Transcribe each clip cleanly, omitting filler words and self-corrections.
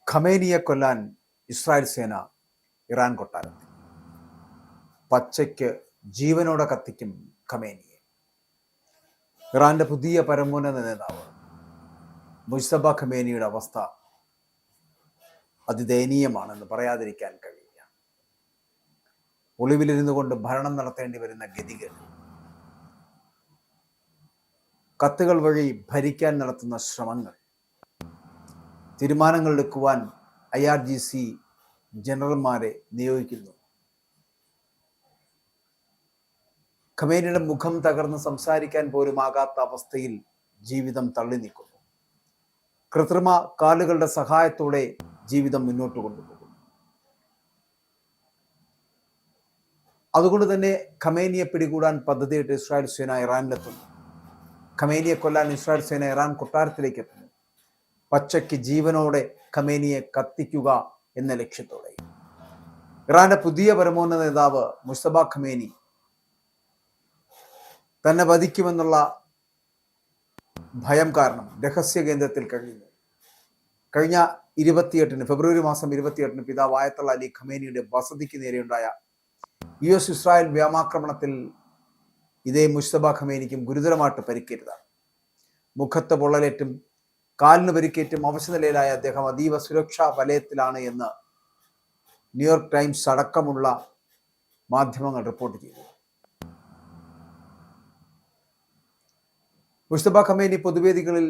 ഖമേനിയെ കൊല്ലാൻ ഇസ്രായേൽ സേന ഇറാൻ കൊട്ടാരത്തിൽ. പച്ചയ്ക്ക് ജീവനോടെ കത്തിക്കും ഖമേനിയെ. ഇറാന്റെ പുതിയ പരമോന്നത നേതാവ് മുജ്തബ ഖമേനിയുടെ അവസ്ഥ അതിദയനീയമാണെന്ന് പറയാതിരിക്കാൻ കഴിയില്ല. ഒളിവിലിരുന്നു കൊണ്ട് ഭരണം നടത്തേണ്ടി വരുന്ന ഗതികേട്, കത്തുകൾ വഴി ഭരിക്കാൻ നടത്തുന്ന ശ്രമങ്ങൾ, തീരുമാനങ്ങൾ എടുക്കുവാൻ IRGC ജനറൽമാരെ നിയോഗിക്കുന്നു. ഖമേനിയുടെ മുഖം തകർന്ന് സംസാരിക്കാൻ പോലും ആകാത്ത അവസ്ഥയിൽ ജീവിതം തള്ളി നീക്കുന്നു. കൃത്രിമ കാലുകളുടെ സഹായത്തോടെ ജീവിതം മുന്നോട്ട് കൊണ്ടുപോകുന്നു. അതുകൊണ്ട് തന്നെ ഖമേനിയെ പിടികൂടാൻ പദ്ധതിയിട്ട് ഇസ്രായേൽ സേന ഇറാനിലെത്തുന്നു. ഖമേനിയെ കൊല്ലാൻ ഇസ്രായേൽ സേന ഇറാൻ കൊട്ടാരത്തിലേക്ക് എത്തുന്നു. പച്ചയ്ക്ക് ജീവനോടെ ഖമേനിയെ കത്തിക്കുക എന്ന ലക്ഷ്യത്തോടെ. ഇറാന്റെ പുതിയ പരമോന്നത നേതാവ് മുജ്തബ ഖമേനി തന്നെ വധിക്കുമെന്നുള്ള ഭയം കാരണം രഹസ്യ കേന്ദ്രത്തിൽ കഴിയുന്നു. കഴിഞ്ഞ ഫെബ്രുവരി മാസം 28 പിതാവ് ആയത്തുള്ള അലി ഖമേനിയുടെ വസതിക്ക് നേരെയുണ്ടായ US ഇസ്രായേൽ വ്യോമാക്രമണത്തിൽ ഇതേ മുജ്തബ ഖമേനിക്കും ഗുരുതരമായിട്ട് പരിക്കേറ്റതാണ്. മുഖത്ത് പൊള്ളലേറ്റും കാലിന് പരിക്കേറ്റും അവശനിലയിലായ അദ്ദേഹം അതീവ സുരക്ഷാ വലയത്തിലാണ് എന്ന് ന്യൂയോർക്ക് ടൈംസ് അടക്കമുള്ള മാധ്യമങ്ങൾ റിപ്പോർട്ട് ചെയ്തു. മുജ്തബ ഖമേനി പൊതുവേദികളിൽ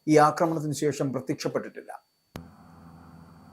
ഈ ആക്രമണത്തിന് ശേഷം പ്രത്യക്ഷപ്പെട്ടിട്ടില്ല.